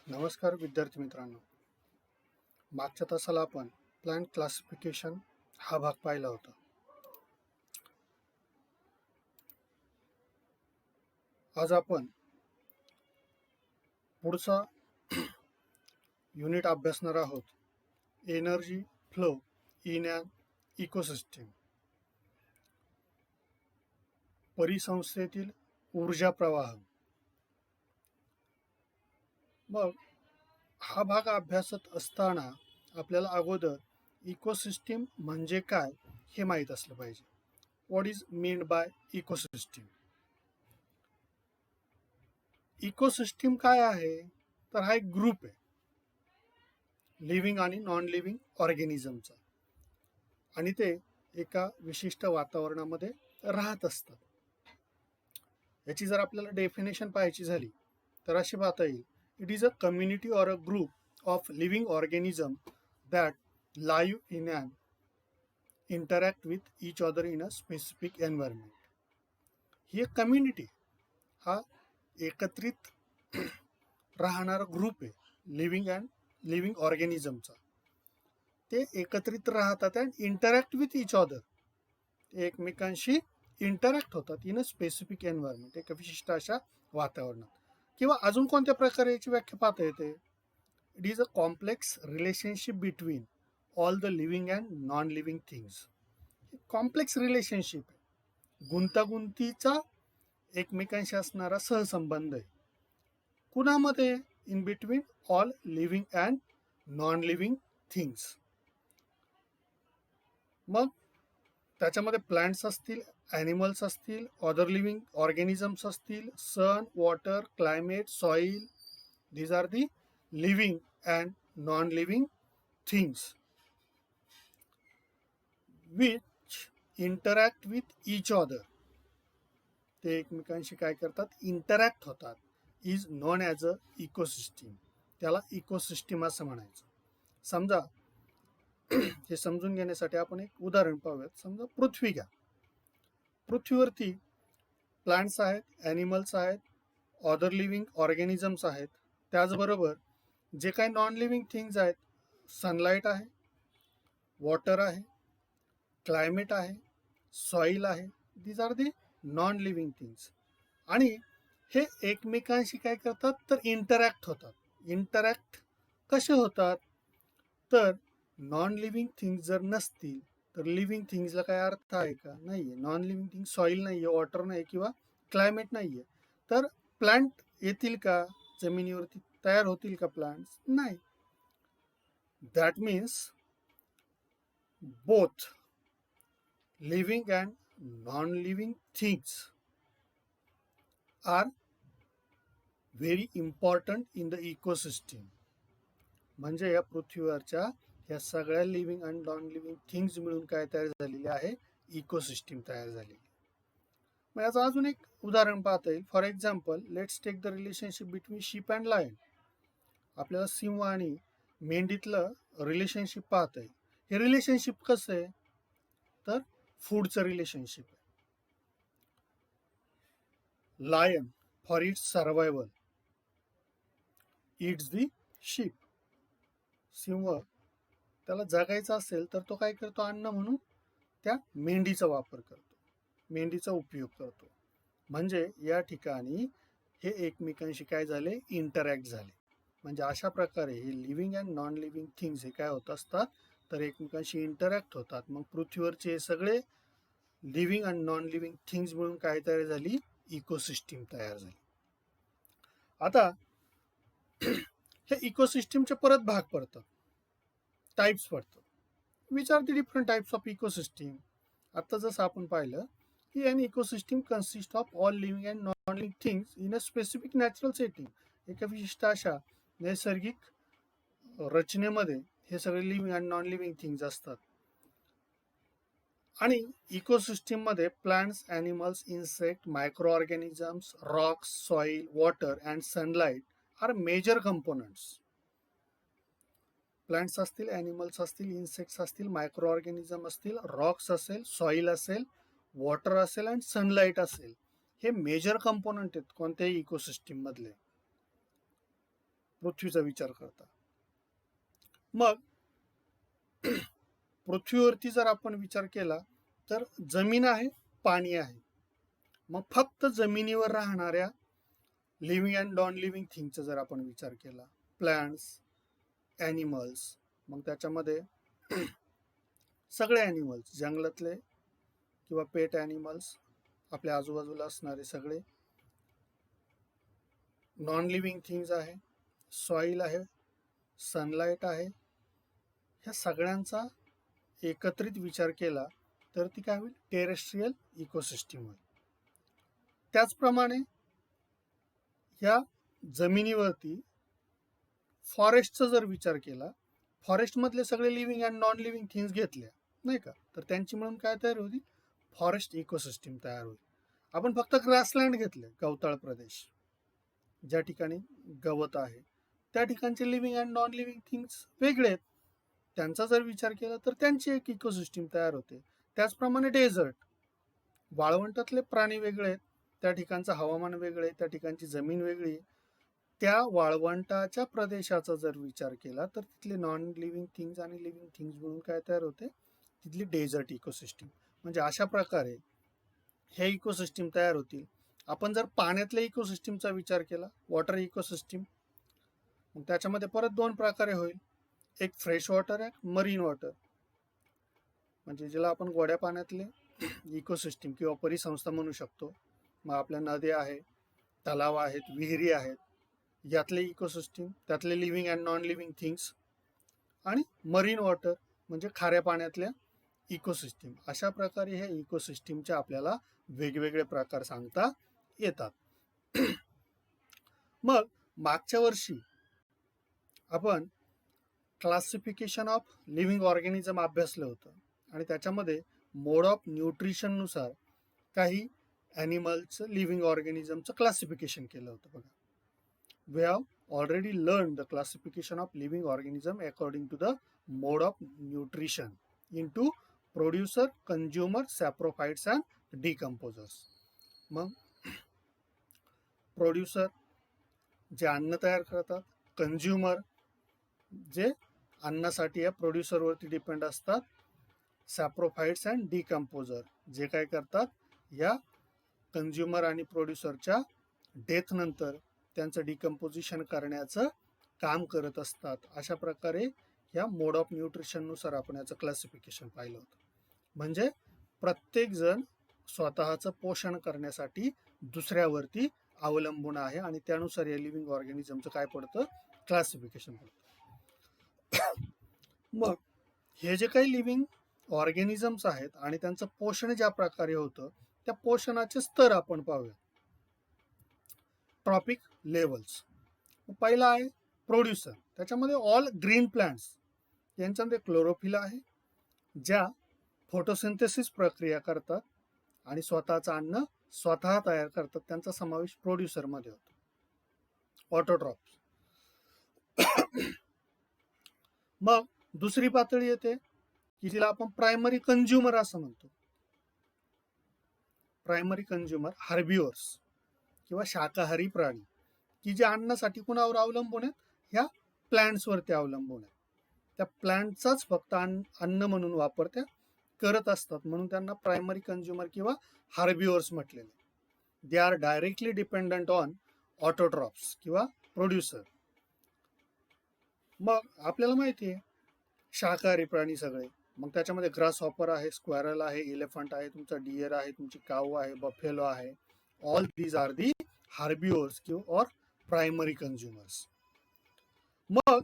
नमस्कार विद्यार्थी मित्रांनो. मागच्या तासाला आपण प्लांट क्लासिफिकेशन हा भाग पाहिला होता. आज आपण पुढचा युनिट अभ्यासणार आहोत. Energy flow in an ecosystem. परिसंस्थेतील ऊर्जा प्रवाह. मग हा भाग अभ्यासत असताना आपल्याला अगोदर इकोसिस्टीम म्हणजे काय हे माहीत असलं पाहिजे. What is meant by ecosystem. Ecosystem काय आहे तर हा एक ग्रुप आहे लिव्हिंग आणि नॉन लिव्हिंग ऑर्गॅनिझमचा, आणि ते एका विशिष्ट वातावरणामध्ये राहत असतात. याची जर आपल्याला डेफिनेशन पाहायची झाली तर अशी पाहता येईल, it is a community or a group of living organism that live in and interact with each other in a specific environment. ही एक कम्युनिटी, हा एकत्रित राहणारा ग्रुप आहे लिव्हिंग ऑर्गॅनिझमचा. ते एकत्रित राहतात and interact with each other, एकमेकांशी इंटरॅक्ट होतात इन अ स्पेसिफिक एन्व्हायरमेंट, एका विशिष्ट अशा वातावरणात. किंवा अजून कोणत्या प्रकारे याची व्याख्या पाहता येते. It is a complex relationship between all the living and non living things. Complex relationship आहे, गुंतागुंतीचा एकमेकांशी असणारा सहसंबंध आहे. कुणामध्ये? In between all living and non living things. मग त्याच्यामध्ये प्लांट्स असतील, ॲनिमल्स असतील, अदर लिव्हिंग ऑर्गॅनिझम्स असतील, sun, water, climate, soil. These are the living and non living things which interact with each other. ते एकमेकांशी काय करतात? इंटरॅक्ट होतात. Is known as a ecosystem. त्याला इकोसिस्टीम असं म्हणायचं. समजा हे समजून घेण्यासाठी आपण एक उदाहरण पाहूयात. समजा पृथ्वी घ्या. पृथ्वीवरती प्लांट्स आहेत, ॲनिमल्स आहेत, अदर लिव्हिंग ऑर्गॅनिझम्स आहेत. त्याचबरोबर जे काही नॉन लिव्हिंग थिंग्स आहेत, सनलाईट आहे, वॉटर आहे, क्लायमेट आहे, सॉईल आहे. These are the non living things. आणि हे एकमेकांशी काय करतात तर इंटरॅक्ट होतात. इंटरॅक्ट कसे होतात तर नॉन लिव्हिंग थिंग्स जर नसतील तर लिव्हिंग थिंग्सला काय अर्थ आहे का? नाही आहे. नॉन लिव्हिंग थिंग, सॉईल नाही आहे, वॉटर नाही किंवा क्लायमेट नाही आहे, तर प्लांट येतील का? जमिनीवरती तयार होतील का प्लांट्स? नाही. That means both living and non living things are very important in the ecosystem. म्हणजे या पृथ्वीवरच्या या सगळ्या living and non living things मिळून काय तयार झालेली आहे? इकोसिस्टीम तयार झालेली. मग याचं अजून एक उदाहरण पाहता येईल. For example, let's take the relationship between sheep and lion. आपल्याला सिंह आणि मेंढीतलं रिलेशनशिप पाहता येईल. हे रिलेशनशिप कसं आहे तर फूडचं रिलेशनशिप आहे. Lion for its survival it's the sheep. सिंह त्याला जगायचं असेल तर तो काय करतो? अन्न म्हणून त्या मेंढीचा वापर करतो, मेंढीचा उपयोग करतो. म्हणजे या ठिकाणी हे एकमेकांशी काय झाले? इंटरॅक्ट झाले. म्हणजे अशा प्रकारे हे living and non living things हे काय होत असतात तर एकमेकांशी इंटरॅक्ट होतात. मग पृथ्वीवरचे हे सगळे living and non living things मिळून काय तयार झाली? इकोसिस्टीम तयार झाली. आता हे इकोसिस्टीमचे परत भाग पडतात, टाइप्स पडतात. Which are the different types of ecosystem. आता जसं आपण पाहिलं की an ecosystem consist of all living and non living things in a specific natural setting. एका विशिष्ट अशा नैसर्गिक रचनेमध्ये हे सगळे living and non living things असतात. आणि इकोसिस्टीममध्ये plants, animals, insect, micro organisms, rocks, soil, water and sunlight are major components. Plants असतील, ॲनिमल्स असतील, इन्सेक्ट्स असतील, मायक्रो ऑर्गॅनिझम असतील, रॉक्स असेल, सॉईल असेल, वॉटर असेल अँड सनलाईट असेल, हे मेजर कंपोनंट आहेत कोणत्याही इकोसिस्टीम मधले. पृथ्वीचा विचार करता. मग पृथ्वीवरती जर आपण विचार केला तर जमीन आहे, पाणी आहे. मग फक्त जमिनीवर राहणाऱ्या लिव्हिंग अँड नॉन लिव्हिंग थिंगचा जर आपण विचार केला, प्लांट्स, ॲनिमल्स, मग त्याच्यामध्ये सगळे ॲनिमल्स, जंगलातले किंवा पेट ॲनिमल्स, आपल्या आजूबाजूला असणारे सगळे, नॉन लिव्हिंग थिंग्स आहे, सॉईल आहे, सनलाईट आहे, ह्या सगळ्यांचा एकत्रित विचार केला तर ती काय होईल, टेरेस्ट्रियल इकोसिस्टीम होईल. त्याचप्रमाणे ह्या जमिनीवरती फॉरेस्टचा जर विचार केला, फॉरेस्टमधले सगळे living and non living things घेतल्या नाही का, तर त्यांची म्हणून काय तयार होती, फॉरेस्ट इकोसिस्टीम तयार होईल. आपण फक्त ग्रासलँड घेतले, गवताळ प्रदेश, ज्या ठिकाणी गवत आहे, त्या ठिकाणचे living and non living things वेगळे आहेत. त्यांचा जर विचार केला तर त्यांची एक इकोसिस्टीम तयार होते. त्याचप्रमाणे डेझर्ट, वाळवंटातले प्राणी वेगळे आहेत, त्या ठिकाणचं हवामान वेगळे, त्या ठिकाणची जमीन वेगळी. त्या वाळवंटाच्या प्रदेशाचा जर विचार केला तर तिथले नॉन लिव्हिंग थिंग्स आणि लिव्हिंग थिंग्स म्हणून काय तयार होते, तिथली डेझर्ट इकोसिस्टीम. म्हणजे अशा प्रकारे हे इकोसिस्टीम तयार होतील. आपण जर पाण्यातल्या इकोसिस्टीमचा विचार केला, वॉटर इकोसिस्टीम, मग त्याच्यामध्ये परत दोन प्रकारे होईल, एक फ्रेश वॉटर आहे, मरीन वॉटर, म्हणजे ज्याला आपण गोड्या पाण्यातले इकोसिस्टीम किंवा परिसंस्था म्हणू शकतो. मग आपल्या नद्या आहेत, तलाव आहेत, विहिरी आहेत, यातले इकोसिस्टीम, त्यातले living and non living things, आणि मरीन वॉटर म्हणजे खाऱ्या पाण्यातल्या इकोसिस्टीम. अशा प्रकारे ह्या इकोसिस्टीमचे आपल्याला वेगवेगळे प्रकार सांगता येतात. मग मागच्या वर्षी आपण क्लासिफिकेशन ऑफ लिव्हिंग ऑर्गॅनिझम अभ्यासलं होतं आणि त्याच्यामध्ये मोड ऑफ न्यूट्रिशननुसार काही ॲनिमल्सचं, लिव्हिंग ऑर्गॅनिझमचं क्लासिफिकेशन केलं होतं. बघा, we have already learned the classification of living organism according to the mode of nutrition into producer, consumer, saprophytes and decomposers. मग प्रोड्युसर जे अन्न तयार करतात, कंझ्युमर जे अन्नासाठी या प्रोड्युसरवरती डिपेंड असतात, सॅप्रोफाइट्स अँड डिकम्पोजर जे काय करतात, या कंझ्युमर आणि प्रोड्युसरच्या डेथ नंतर त्यांचं डिकम्पोजिशन करण्याचं काम करत असतात. अशा प्रकारे या मोड ऑफ न्यूट्रिशननुसार आपण याचं क्लासिफिकेशन पाहिलं होतं. म्हणजे प्रत्येक जण स्वतःचं पोषण करण्यासाठी दुसऱ्यावरती अवलंबून आहे आणि त्यानुसार या लिव्हिंग ऑर्गॅनिझमचं काय पडतं, क्लासिफिकेशन पडतं. मग हे जे काही लिव्हिंग ऑर्गॅनिझम्स आहेत आणि त्यांचं पोषण ज्या प्रकारे होतं, त्या पोषणाचे स्तर आपण पाहूया. Trophic levels. पहिला आहे प्रोड्युसर, त्याच्यामध्ये ऑल ग्रीन प्लांट्स, यांच्यामध्ये क्लोरोफिल आहे, ज्या फोटोसिंथेसिस प्रक्रिया करतात आणि स्वतःचं अन्न स्वतः तयार करतात, त्यांचा समावेश प्रोड्युसरमध्ये होतो. ऑटोट्रॉप्स. मग दुसरी पातळी येते की जिला आपण प्रायमरी कंझ्युमर असं म्हणतो. प्रायमरी कंझ्युमर हार्बिओर्स किंवा शाकाहारी प्राणी, की जे अन्नासाठी कुणावर अवलंबून आहेत, ह्या प्लांट्सवरती अवलंबून आहेत. त्या प्लांटचाच फक्त अन्न म्हणून वापर त्या करत असतात, म्हणून त्यांना प्रायमरी कंझ्युमर किंवा हार्बिओर्स म्हटलेले. They are directly dependent on autotrophs किंवा प्रोड्युसर. मग आपल्याला माहिती आहे शाकाहारी प्राणी सगळे, मग त्याच्यामध्ये ग्रास हॉपर आहे, स्क्वॅरल आहे, इलेफंट आहे, तुमचा डिअर आहे, तुमची काऊ आहे, बफेलो आहे. ऑल दीज आर दी हार्बिओर्स किंवा प्रायमरी कंझ्युमर्स. मग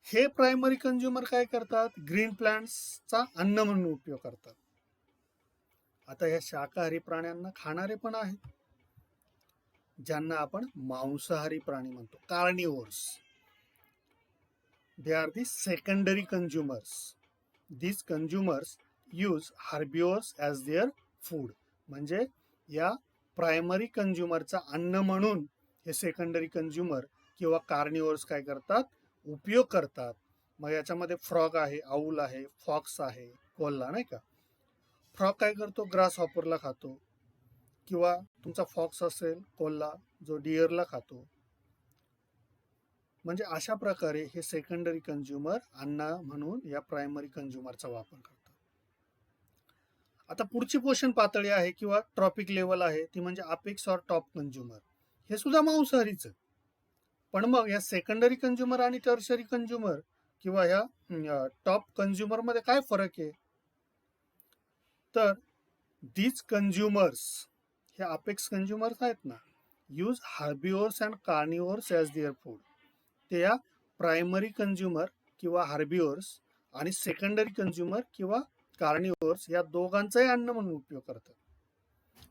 हे प्रायमरी कंझ्युमर काय करतात, ग्रीन प्लांट्सचा अन्न म्हणून उपयोग करतात. आता या शाकाहारी प्राण्यांना खाणारे पण आहेत, ज्यांना आपण मांसाहारी प्राणी म्हणतो, carnivores. They are the secondary consumers. These consumers use herbivores as their food. म्हणजे या प्रायमरी कंझ्युमरचा अन्न म्हणून हे सेकंडरी कंझ्युमर किंवा कार्निव्होर्स काय करतात, उपयोग करतात. मग याच्यामध्ये फ्रॉग आहे, आऊल आहे, फॉक्स आहे, कोल्हा नाही का. फ्रॉग काय करतो, ग्रास हॉपरला खातो, किंवा तुमचा फॉक्स असेल कोल्हा जो डिअरला खातो. म्हणजे अशा प्रकारे हे सेकंडरी कंझ्युमर अन्न म्हणून या प्रायमरी कंझ्युमरचा वापर करतात. आता पुढची पोषण पातळी आहे किंवा ट्रॉपिक लेवल आहे ती म्हणजे अपेक्स ऑर टॉप कंझ्युमर. हे सुद्धा मांसाहारीच. पण मग या सेकंडरी कंझ्युमर आणि टर्शरी कंझ्युमर किंवा ह्या टॉप कंझ्युमर मध्ये काय फरक आहे? तर these consumers, हे अपेक्स कंझ्युमर्स आहेत ना, use herbivores and carnivores as their food. ते या प्रायमरी कंझ्युमर किंवा हार्बिओर्स आणि सेकंडरी कंझ्युमर किंवा कार्निओर्स या दोघांचाही अन्न म्हणून उपयोग करतात.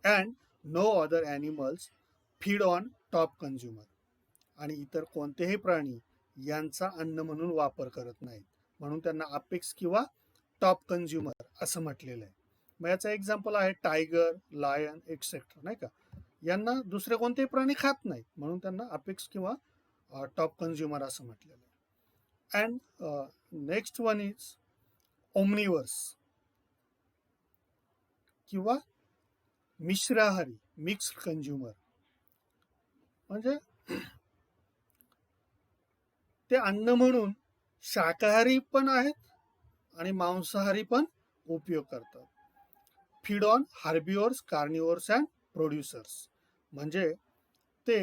And no other animals feed on top consumer. आणि इतर कोणतेही प्राणी यांचा अन्न म्हणून वापर करत नाहीत, म्हणून त्यांना अपेक्स किंवा टॉप कंझ्युमर असं म्हटलेलं आहे. मग याचं एक्झाम्पल आहे टायगर, लायन एक्सेट्रा, नाही का. यांना दुसरे कोणतेही प्राणी खात नाहीत, म्हणून त्यांना अपेक्स किंवा टॉप कंझ्युमर असं म्हटलेलं आहे. And next one is Omniverse किंवा मिश्राहारी, मिक्स्ड कंझ्युमर. म्हणजे ते अन्न म्हणून शाकाहारी पण आहेत आणि मांसाहारी पण उपयोग करतात. Feed on herbivores, carnivores and producers. म्हणजे ते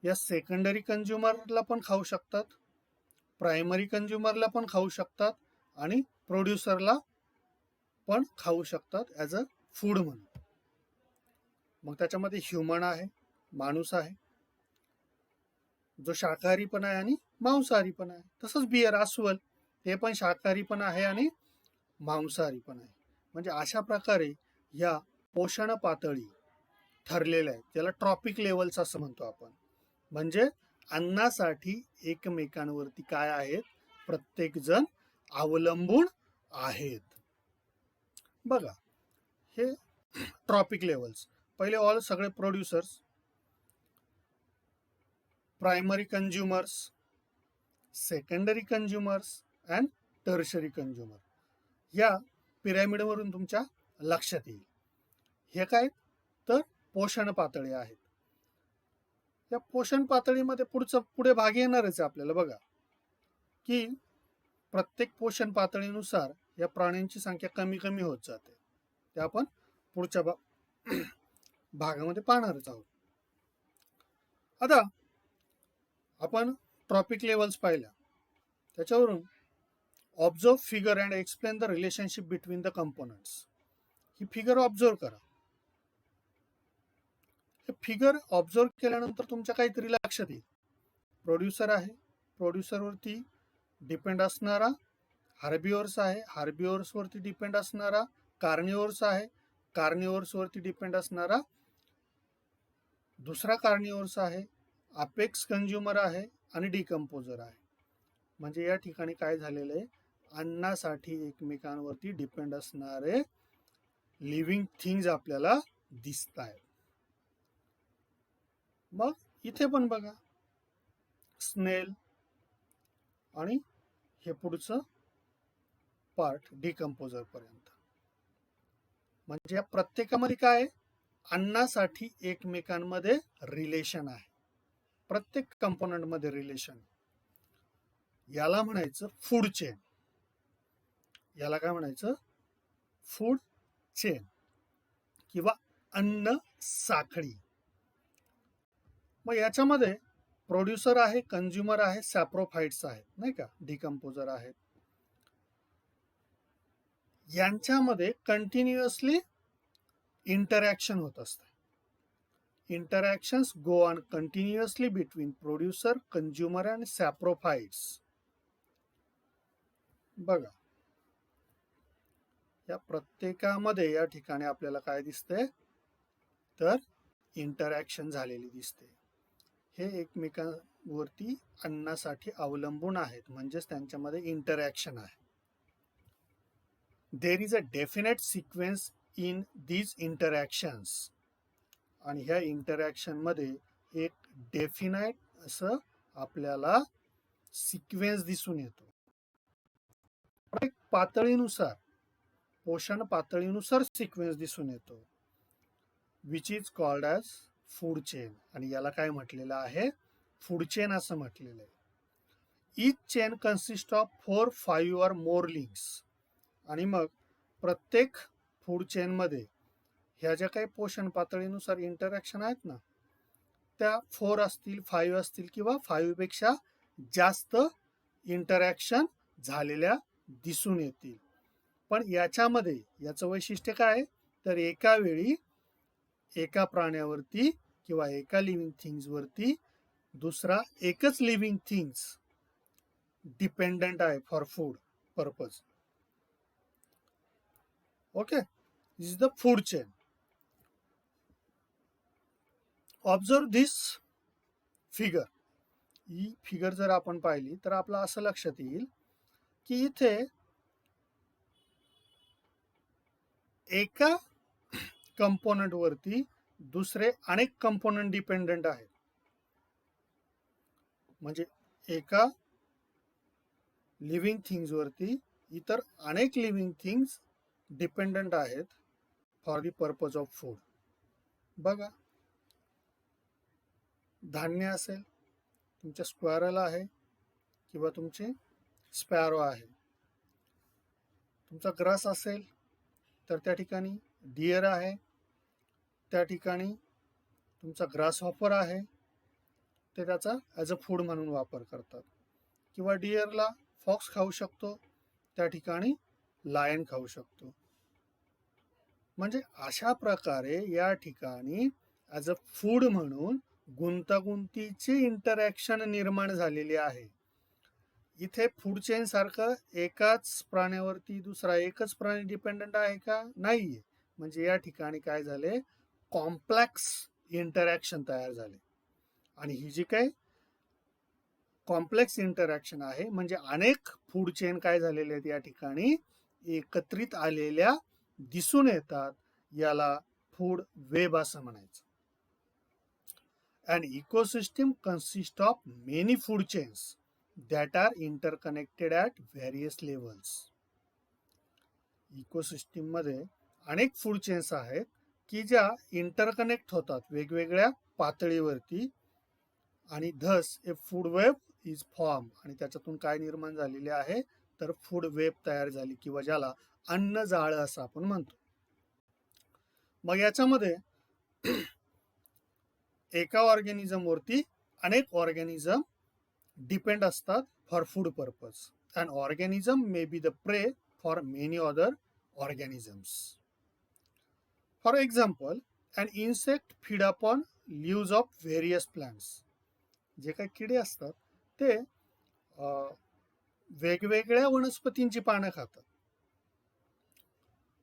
या सेकंडरी कंझ्युमरला पण खाऊ शकतात, प्रायमरी कंझ्युमरला पण खाऊ शकतात आणि प्रोड्युसरला पण खाऊ शकतात ॲज अ फूड म्हणून. मग त्याच्यामध्ये ह्युमन आहे, माणूस आहे, जो शाकाहारी पण आहे आणि मांसाहारी पण आहे. तसंच बियर, अस्वल, हे पण शाकाहारी पण आहे आणि मांसाहारी पण आहे. म्हणजे अशा प्रकारे या पोषण पातळी ठरलेल्या आहेत. त्याला ट्रॉपिक लेवल्स असं म्हणतो आपण. म्हणजे अन्नासाठी एकमेकांवरती काय आहेत, प्रत्येक जण अवलंबून आहेत. बघा, हे ट्रॉपिक लेवल्स. पहिले ऑल सगळे producers, primary consumers, secondary consumers and tertiary consumer. या पिरॅमिडवरून तुमच्या लक्षात येईल. हे काय तर पोषण पातळी आहेत. या पोषण पातळीमध्ये पुढे भाग येणारच आहे आपल्याला. बघा की प्रत्येक पोषण पातळीनुसार या प्राण्यांची संख्या कमी कमी होत जाते. ते आपण पुढच्या भागामध्ये पाहणारच आहोत. आता आपण ट्रॉपिक लेवल्स पाहिल्या, त्याच्यावरून observe figure and explain the relationship between the components. He figure observe करा. हे फिगर ऑब्झर्व केल्यानंतर तुमच्या काहीतरी लक्षात येईल. प्रोड्युसर आहे, प्रोड्युसरवरती डिपेंड असणारा हार्बिओर्स आहे, हार्बिओर्सवरती डिपेंड असणारा कार्निओर्स आहे, कार्निओर्सवरती डिपेंड असणारा दुसरा कार्निओर्स आहे, अपेक्स कंझ्युमर आहे आणि डिकम्पोजर आहे. म्हणजे या ठिकाणी काय झालेलं आहे, अन्नासाठी एकमेकांवरती डिपेंड असणारे लिव्हिंग थिंग्स आपल्याला दिसत आहेत. मग इथे पण बघा, स्नेल आणि हे पुढचं पार्ट डिकम्पोजर पर्यंत. म्हणजे या प्रत्येकामध्ये काय, अन्नासाठी एकमेकांमध्ये रिलेशन आहे. प्रत्येक कंपोनंट मध्ये रिलेशन. याला म्हणायचं फूड चेन. याला काय म्हणायचं, फूड चेन किंवा अन्न साखळी. मग याच्यामध्ये प्रोड्युसर आहे, कंझ्युमर आहे, सॅप्रोफाइट्स आहेत, नाही का, डिकम्पोजर आहेत. यांच्यामध्ये कंटिन्युअसली इंटरॅक्शन होत असते. Interactions go on continuously between producer, consumer and saprophytes. बघा, या प्रत्येकामध्ये या ठिकाणी आपल्याला काय दिसते, तर इंटरॅक्शन झालेली दिसते. हे एकमेकांवरती अन्नासाठी अवलंबून आहेत, म्हणजेच त्यांच्यामध्ये इंटरॅक्शन आहे. There is a definite sequence in these interactions. आणि ह्या इंटरॅक्शन मध्ये एक डेफिनाइट असं आपल्याला सिक्वेन्स दिसून येतो. प्रत्येक पातळीनुसार, पोषण पातळीनुसार सिक्वेन्स दिसून येतो, which is called as food chain. आणि याला काय म्हटलेलं आहे, फूड चेन असं म्हटलेलं आहे. Each chain consist of 4, 5 or more links. आणि मग प्रत्येक फूड चेनमध्ये ह्या ज्या काही पोषण पातळीनुसार इंटरॅक्शन आहेत ना, त्या 4 असतील, 5 असतील किंवा 5 पेक्षा जास्त इंटरॅक्शन झालेल्या दिसून येतील. पण याच्यामध्ये याचं वैशिष्ट्य काय, तर एका वेळी एका प्राण्यावरती किंवा एका लिव्हिंग थिंग्सवरती दुसरा एकच लिव्हिंग थिंग्स डिपेंडंट आहे for food purpose. Okay, this is the food chain. Observe this figure. He figure जर आपण पाहिली तर आपलं असं लक्षात येईल की इथे एका कंपोनंट वरती दुसरे अनेक कंपोनंट डिपेंडंट आहेत. म्हणजे एका लिव्हिंग थिंग्स वरती इतर अनेक लिव्हिंग थिंग्स डिपेंडंट आहेत for the purpose of food. बघा, धान्य असेल, तुमच्या स्क्वेरल आहे किंवा तुमचे स्पॅरो आहे. तुमचा ग्रास असेल तर त्या ठिकाणी डिअर आहे, त्या ठिकाणी तुमचा ग्रास हॉपर आहे, ते त्याचा ॲज अ फूड म्हणून वापर करतात. किंवा डिअरला फॉक्स खाऊ शकतो, त्या ठिकाणी लायन खाऊ शकतो. म्हणजे अशा प्रकारे या ठिकाणी ॲज अ फूड म्हणून गुंतागुंतीची इंटरॅक्शन निर्माण झालेली आहे. इथे फूड चेन सारखं एकाच प्राण्यावरती दुसरा एकच प्राणी डिपेंडंट आहे का, नाहीये. म्हणजे या ठिकाणी काय झाले, कॉम्प्लेक्स इंटरॅक्शन तयार झाले. आणि ही जी काही कॉम्प्लेक्स इंटरॅक्शन आहे म्हणजे अनेक फूड चेन काय झालेले आहेत या ठिकाणी एकत्रित आलेल्या दिसून येतात. याला फूड वेब असं म्हणायचं. An ecosystem consists of many food chains that are interconnected at various levels. Ecosystem मध्ये अनेक फूड चेन्स आहेत की ज्या इंटरकनेक्ट होतात वेगवेगळ्या पातळीवरती. आणि धस ए फूड वेब इज फॉर्म. आणि त्याच्यातून काय निर्माण झालेले आहे, तर फूड वेब तयार झाली किंवा ज्याला अन्न जाळं असं आपण म्हणतो. मग याच्यामध्ये एका ऑर्गॅनिझम वरती अनेक ऑर्गॅनिझम डिपेंड असतात for food purpose. And organism may be the prey for many other organisms. For example, an insect feed upon leaves of various plants. जे काही किडे असतात ते वेगवेगळ्या वनस्पतींची पानं खातात.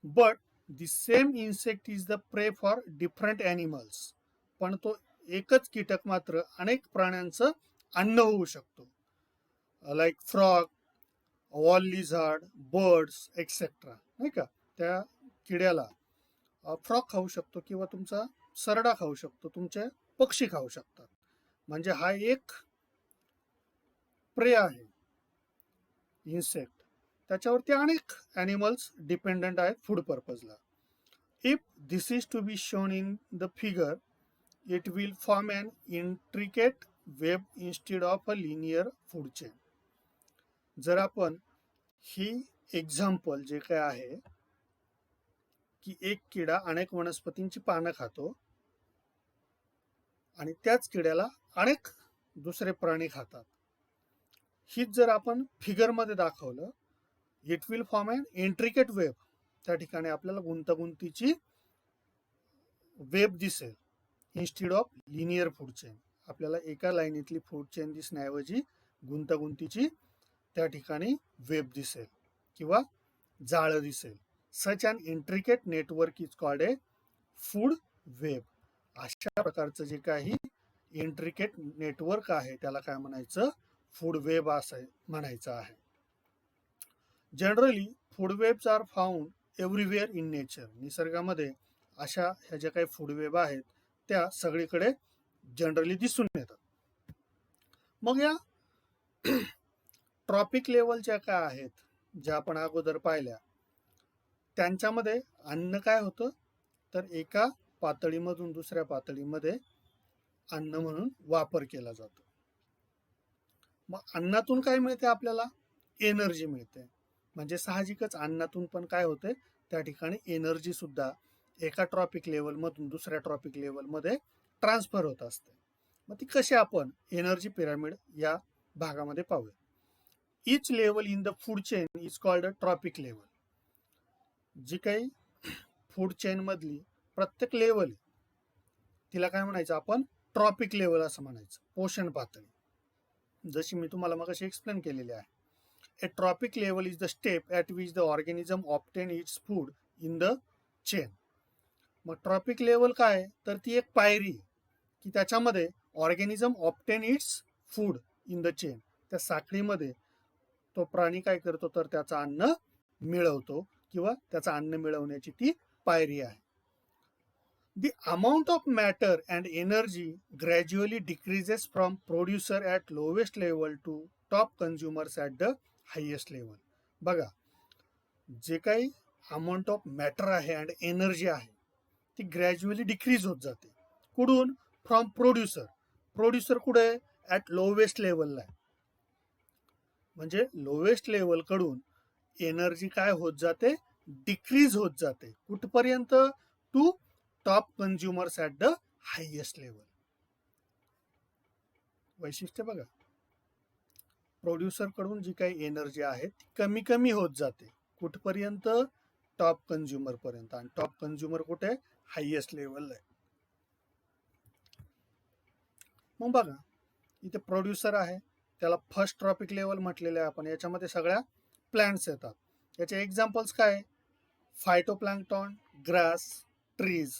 But the same insect is the prey for different animals. पण तो एकच कीटक मात्र अनेक प्राण्यांचं अन्न होऊ शकतो. Like frog, wall lizard, birds etcetera, नाही का. त्या किड्याला फ्रॉग खाऊ शकतो किंवा तुमचा सरडा खाऊ शकतो, तुमचे पक्षी खाऊ शकतात. म्हणजे हा एक प्रे आहे इन्सेक्ट, त्याच्यावरती अनेक ॲनिमल्स डिपेंडंट आहेत फूड पर्पजला. If this is to be shown in the figure, it will form an intricate web instead of a linear food chain. जर आपण ही एक्झाम्पल जे काय आहे की एक किडा अनेक वनस्पतींची पानं खातो आणि त्याच किड्याला अनेक दुसरे प्राणी खातात, हीच जर आपण फिगरमध्ये दाखवलं, it will form an intricate web. त्या ठिकाणी आपल्याला गुंतागुंतीची वेब दिसेल instead of linear food chain. आपल्याला एका लाईनीतली फूड चेन दिसण्याऐवजी गुंतागुंतीची त्या ठिकाणी वेब दिसेल किंवा जाळं दिसेल. Such an intricate network is called a food web. अशा प्रकारचं जे काही इंट्रिकेट नेटवर्क आहे त्याला काय म्हणायचं, फूड वेब असं म्हणायचं आहे. Generally food webs are found everywhere in nature. निसर्गामध्ये अशा ह्या ज्या काही फूड वेब आहेत त्या सगळीकडे जनरली दिसून येतात. मग या ट्रॉपिक लेवलच्या काय आहेत ज्या आपण अगोदर पाहिल्या, त्यांच्यामध्ये अन्न काय होतं, तर एका पातळीमधून दुसऱ्या पातळीमध्ये अन्न म्हणून वापर केला जातो. मग अन्नातून काय मिळते आपल्याला? एनर्जी मिळते. म्हणजे साहजिकच अन्नातून पण काय होते, त्या ठिकाणी एनर्जी सुद्धा एका ट्रॉपिक लेवलमधून दुसऱ्या ट्रॉपिक लेवलमध्ये ट्रान्सफर होत असते. मग ती कशी आपण एनर्जी पिरामिड या भागामध्ये पाहूया. Each level in the food chain is called a trophic level. जी काही फूड चेन मधली प्रत्येक लेवल तिला काय म्हणायचं आपण? ट्रॉपिक लेवल असं म्हणायचं. पोषण पातळी. जशी मी तुम्हाला मगाशी एक्सप्लेन केलेली आहे. A trophic level is the step at which the organism obtain its food in the chain. मग ट्रॉपिक लेवल काय? तर ती एक पायरी की त्याच्यामध्ये organism obtain its food in the chain. त्या साखळीमध्ये तो प्राणी काय करतो, तर त्याचा अन्न मिळवतो किंवा त्याचा अन्न मिळवण्याची ती पायरी आहे. The amount of matter and energy gradually decreases from producer at lowest level to top consumers at the highest level. बघा, जे काही अमाऊंट ऑफ मॅटर आहे अँड एनर्जी आहे ती ग्रॅज्युअली डिक्रीज होत जाते. कुठून? From producer. प्रोड्युसर कुठे? ॲट लोवेस्ट लेवलला आहे. म्हणजे लोवेस्ट लेवल कडून एनर्जी काय होत जाते? डिक्रीज होत जाते. कुठपर्यंत? To top consumers at the highest level. वैशिष्ट्य बघा, प्रोड्युसर कडून जी काही एनर्जी आहे ती कमी कमी होत जाते. कुठपर्यंत? टॉप कन्झ्युमर पर्यंत. आणि टॉप कन्झ्युमर कुठे? हायएस्ट लेवलला आहे. मग बघा, इथे प्रोड्युसर आहे, त्याला फर्स्ट ट्रॉपिक लेवल म्हटलेलं आहे आपण. याच्यामध्ये सगळ्या प्लांट्स येतात. याचे एक्झाम्पल्स काय? फायटोप्लॅन्क्टॉन, ग्रास, ट्रीज.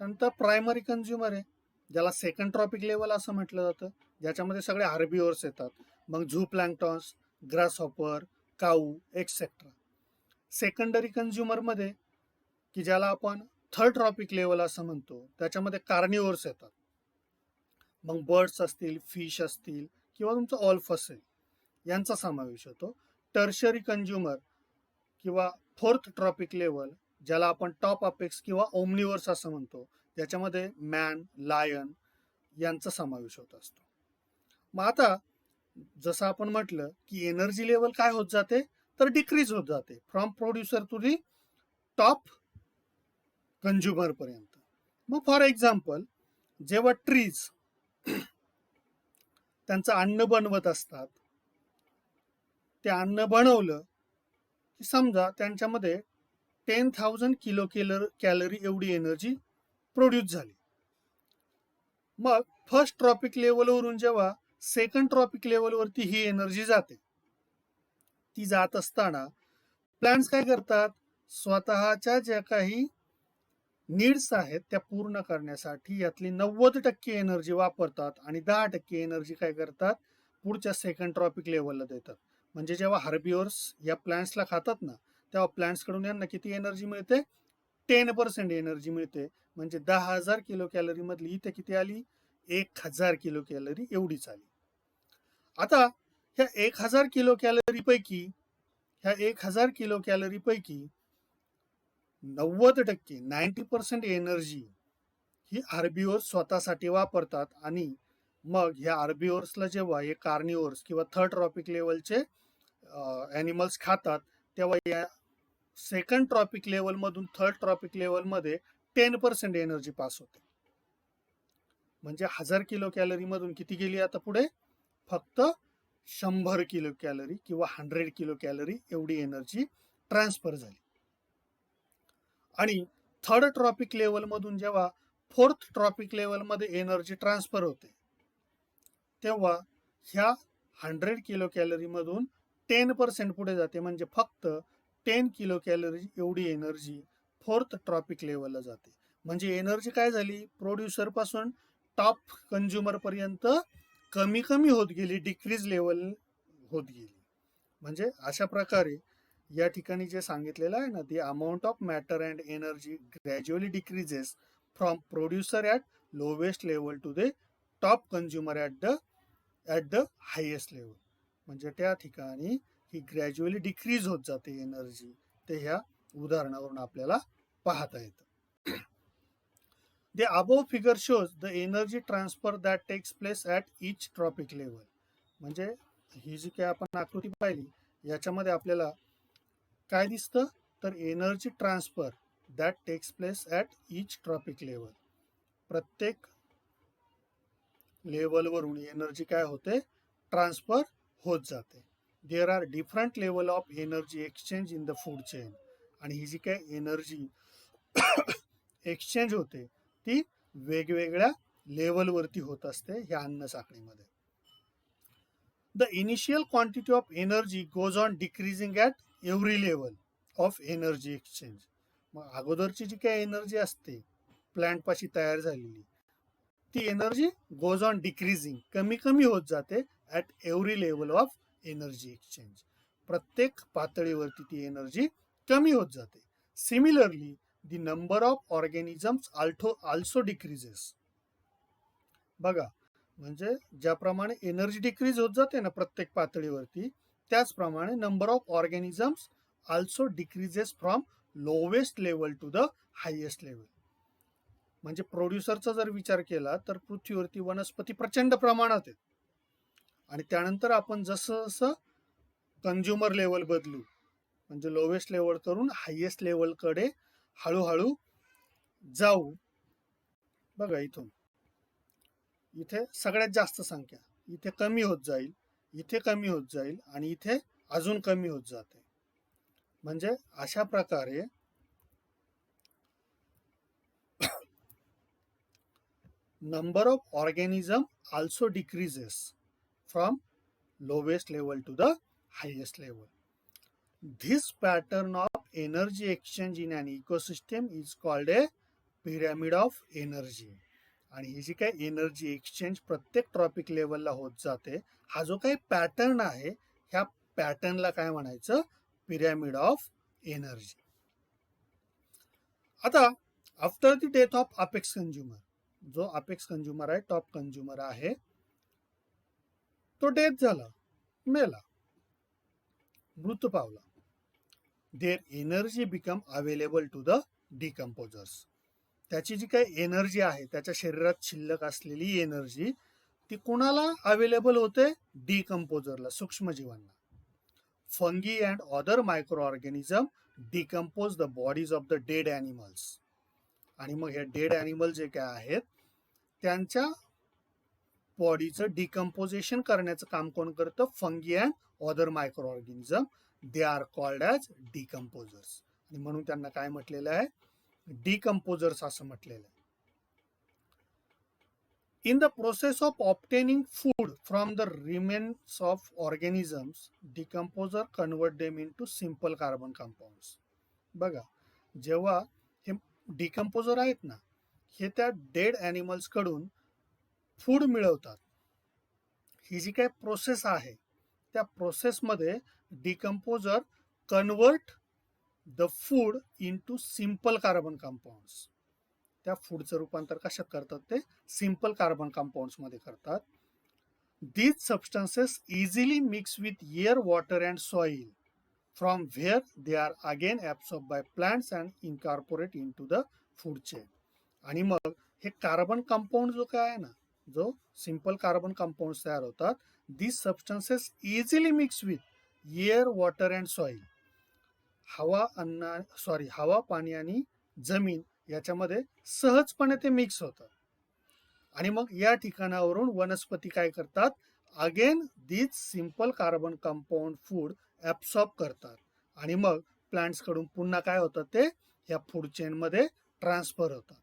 त्यानंतर प्रायमरी कन्झ्युमर आहे, ज्याला सेकंड ट्रॉपिक लेवल असं म्हटलं जातं, ज्याच्यामध्ये सगळे हार्बिओर्स येतात. मग झू प्लॅन्क्टॉन्स, ग्रासहॉपर, काऊ एक्सेट्रा. सेकंडरी कन्झ्युमरमध्ये की ज्याला आपण थर्ड ट्रॉपिक लेवल असं म्हणतो, त्याच्यामध्ये कार्निओर्स येतात. मग बर्ड्स असतील, फिश असतील किंवा तुमचं ऑल्फ असेल, यांचा समावेश होतो. टर्शरी कन्झ्युमर किंवा फोर्थ ट्रॉपिक लेवल, ज्याला आपण टॉप अपेक्स किंवा ओमनिवर्स असं म्हणतो, ज्याच्यामध्ये मॅन, लायन यांचा समावेश होत असतो. मग आता जसं आपण म्हटलं की एनर्जी लेवल काय होत जाते, तर डिक्रीज होत जाते from producer to the top consumer पर्यंत. मग फॉर एक्झाम्पल, जेव्हा ट्रीज त्यांचं अन्न बनवत असतात, ते अन्न बनवलं की समजा त्यांच्यामध्ये 10,000 किलो कॅलरी एवढी एनर्जी प्रोड्यूस झाली. मग फर्स्ट ट्रॉपिक लेवलवरून जेव्हा सेकंड ट्रॉपिक लेवलवरती ही एनर्जी जाते, ती जात असताना प्लांट्स काय करतात? स्वतःच्या ज्या काही नीड्स आहेत त्या पूर्ण करण्यासाठी यातली 90% एनर्जी वापरतात आणि 10% एनर्जी काय करतात? पुढच्या सेकंड ट्रॉपिक लेवलला देतात. म्हणजे जेव्हा हार्बिओर्स या प्लांट्सला खातात ना, तेव्हा प्लांट्स कडून यांना किती एनर्जी मिळते? 10% एनर्जी मिळते. म्हणजे 10,000 किलो कॅलरी मधली इथे किती आली? 1,000 किलो कॅलरी एवढीच आली. आता ह्या 1,000 किलो कॅलरी पैकी 90% एनर्जी ही हार्बिओर्स स्वतःसाठी वापरतात. आणि मग ह्या हार्बिओर्सला जेव्हा हे कार्निओर्स किंवा थर्ड ट्रॉपिक लेवलचे ॲनिमल्स खातात, तेव्हा या सेकंड ट्रॉपिक लेवल मधून थर्ड ट्रॉपिक लेवल मध्ये 10% एनर्जी पास होते. म्हणजे 1000 किलो कॅलरी मधून किती गेली आता पुढे? फक्त 100 किलो कॅलरी किंवा 100 किलो कॅलरी एवढी एनर्जी ट्रान्सफर झाली. आणि थर्ड ट्रॉपिक लेवल मधून जेव्हा फोर्थ ट्रॉपिक लेवल मध्ये एनर्जी ट्रान्सफर होते, तेव्हा ह्या 100 किलो कॅलरी मधून 10% पुढे जाते. म्हणजे फक्त 10 किलो कॅलरी एवढी एनर्जी फोर्थ ट्रॉपिक लेवलला जाते. म्हणजे एनर्जी काय झाली? प्रोड्युसर पासून टॉप कन्झ्युमर पर्यंत कमी कमी होत गेली, डिक्रीज लेवल होत गेली. म्हणजे अशा प्रकारे या ठिकाणी जे सांगितलेलं आहे ना, the amount of matter and energy gradually decreases from producer at lowest level to the top consumer at the highest level. म्हणजे त्या ठिकाणी ही ग्रॅज्युअली डिक्रीज होत जाते एनर्जी. ते ह्या उदाहरणावरून आपल्याला पाहता येतं. The above figure shows the energy transfer that takes place at each tropic level. म्हणजे ही जी काही आपण आकृती पाहिली याच्यामध्ये आपल्याला काय दिसतं, तर energy transfer that takes place at each trophic level. प्रत्येक लेवलवरून एनर्जी काय होते, ट्रान्सफर होत जाते. There are different level of energy exchange in the food chain. आणि ही जी काही एनर्जी एक्सचेंज होते ती वेगवेगळ्या लेवलवरती होत असते ह्या अन्न साखळीमध्ये. The initial quantity of energy goes on decreasing at every level of energy exchange. मग अगोदरची जी काही एनर्जी असते प्लॅन्टपाशी तयार झालेली, ती एनर्जी गोज ऑन डिक्रीजिंग, कमी कमी होत जाते at every level of energy exchange. प्रत्येक पातळीवरती ती एनर्जी कमी होत जाते. Similarly the number of organisms also decreases. बघा, म्हणजे ज्याप्रमाणे एनर्जी डिक्रीज होत जाते ना प्रत्येक पातळीवरती, त्याचप्रमाणे number of organisms also decreases from lowest level to the highest level. म्हणजे प्रोड्युसरचा जर विचार केला तर पृथ्वीवरती वनस्पती प्रचंड प्रमाणात आहेत, आणि त्यानंतर आपण जसं जसं कंझ्युमर लेवल बदलू, म्हणजे लोवेस्ट लेवल करून हायेस्ट लेवलकडे हळूहळू जाऊ. बघा, इथे सगळ्यात जास्त संख्या, इथे कमी होत जाईल, इथे कमी होत जाईल, आणि इथे अजून कमी होत जाते. म्हणजे अशा प्रकारे number of organism also decreases from lowest level to the highest level. This pattern of energy exchange in an ecosystem is called a pyramid of energy. आणि ही जी काही एनर्जी एक्सचेंज प्रत्येक ट्रॉपिक लेवलला होत जाते, हा जो काही पॅटर्न आहे, ह्या पॅटर्नला काय म्हणायचं, पिरॅमिड ऑफ एनर्जी. आता after the death of apex consumer, जो अपेक्स कंझ्युमर आहे, टॉप कंझ्युमर आहे, तो डेथ झाला, मेला, मृत पावला. There energy become available to the decomposers. त्याची जी काही एनर्जी आहे, त्याच्या शरीरात शिल्लक असलेली एनर्जी, ती कोणाला अवेलेबल होते, डिकम्पोजरला, सूक्ष्मजीवांना. Fungi and other micro organism decompose the bodies of the dead animals. आणि मग हे डेड ॲनिमल जे काय आहेत, त्यांच्या बॉडीचं डिकम्पोजिशन करण्याचं काम कोण करतं, fungi and other micro organism. They are called as decomposers. आणि म्हणून त्यांना काय म्हटलेलं आहे, डिकम्पोजर्स असं म्हटलेलं आहे. In the process of obtaining food from the remains of organisms, decomposer convert them into simple carbon compounds. बघा, जेव्हा हे डिकम्पोजर आहेत ना, हे त्या डेड ॲनिमल्स कडून फूड मिळवतात. ही जी काही प्रोसेस आहे, त्या प्रोसेसमध्ये decomposer convert the food into simple carbon compounds. त्या फूडचं रूपांतर कशात करतात, ते सिंपल कार्बन कंपाऊंड्स मध्ये करतात. These substances easily mix with air, water and soil, from where they are again absorb by plants and incorporate into the food chain. आणि मग हे कार्बन कंपाऊंड जो काय आहे ना, जो सिंपल कार्बन कंपाऊंड्स तयार होतात, these substances easily mix with air, water and soil. हवा, पाणी आणि जमीन याच्यामध्ये सहजपणे ते मिक्स होतात. आणि मग या ठिकाणावरून वनस्पती काय करतात, again these simple carbon compound food absorb करतात. आणि मग प्लांट्स कडून पुन्हा काय होतं, ते या फूड चेन मध्ये ट्रान्सफर होतात.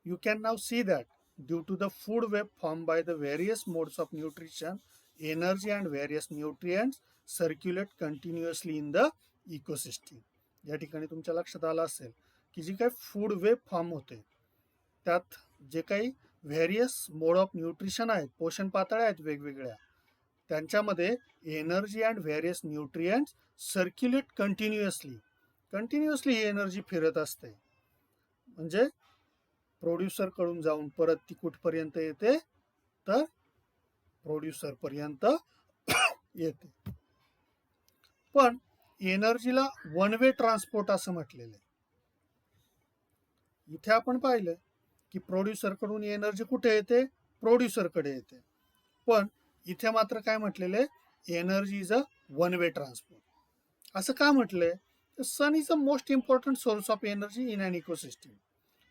You can now see that due to the food web form by the various modes of nutrition, energy and various nutrients circulate continuously in the ecosystem. या ठिकाणी तुमच्या लक्षात आलं असेल की जी काही फूड वेब फॉर्म होते, त्यात जे काही व्हेरियस मोड ऑफ न्यूट्रिशन आहेत, पोषण पातळ्या आहेत वेगवेगळ्या, त्यांच्यामध्ये energy and various nutrients circulate continuously he energy फिरत असते. म्हणजे प्रोड्युसर कडून जाऊन परत ती कुठपर्यंत येते, तर प्रोड्युसर पर्यंत येते. पण एनर्जीला वन वे ट्रान्सपोर्ट असं म्हटलेलं आहे. इथे आपण पाहिलं की प्रोड्युसर कडून एनर्जी कुठे येते, प्रोड्युसर कडे येते. पण इथे मात्र काय म्हटलेलं आहे, energy is a one way transport. असं का म्हटलंय? Sun is a most important source of energy in an ecosystem.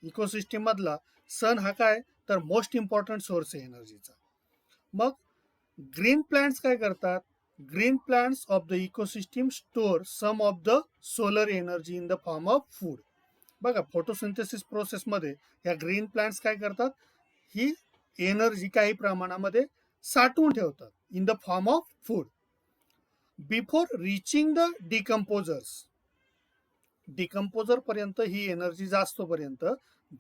Ecosystem मधला सन हा काय तर मोस्ट इम्पॉर्टंट सोर्स आहे एनर्जीचा. मग ग्रीन प्लांट्स काय करतात? Green plants of the ecosystem store some of the solar energy in the form of food. बघा, photosynthesis प्रोसेसमध्ये ह्या ग्रीन प्लांट्स काय करतात, ही एनर्जी काही प्रमाणामध्ये साठवून ठेवतात in the form of food. Before reaching the decomposer पर्यंत ही एनर्जी जास्तोपर्यंत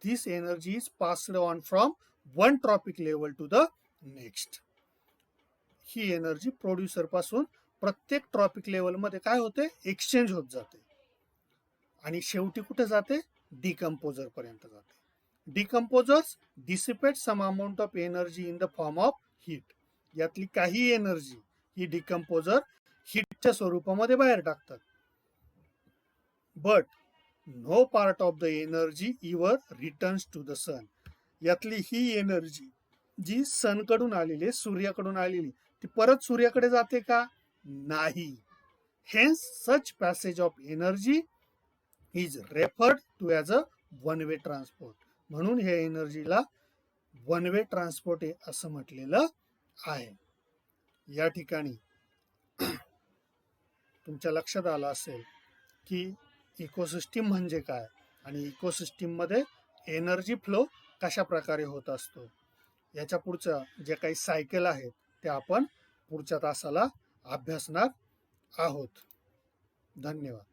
this energy is passed on from one trophic level to the next. ही एनर्जी प्रोड्युसर पासून प्रत्येक ट्रॉपिक लेवल मध्ये काय होते, एक्सचेंज होत जाते आणि शेवटी कुठे जाते, डिकम्पोजर पर्यंत जाते. Decomposers dissipate some amount of energy in the form of heat. यातली काही एनर्जी ही डिकम्पोजर हीटच्या स्वरूपामध्ये बाहेर टाकतात. But no part of the energy ever returns to the sun. यातली ही एनर्जी जी सन कडून आलेली, सूर्याकडून आलेली, ती परत सूर्याकडे जाते का? नाही. Hence such passage of energy is referred to as a one way transport. म्हणून हे एनर्जीला वन वे ट्रान्सपोर्ट असं म्हटलेलं आहे. या ठिकाणी तुमच्या लक्षात आलं असेल की इकोसिस्टीम म्हणजे काय आणि इकोसिस्टीम मध्ये एनर्जी फ्लो कशा प्रकारे होत असतो. याच्या पुढच्या जे काही सायकल आहेत ते आपण पुढच्या तासाला अभ्यासणार आहोत. धन्यवाद.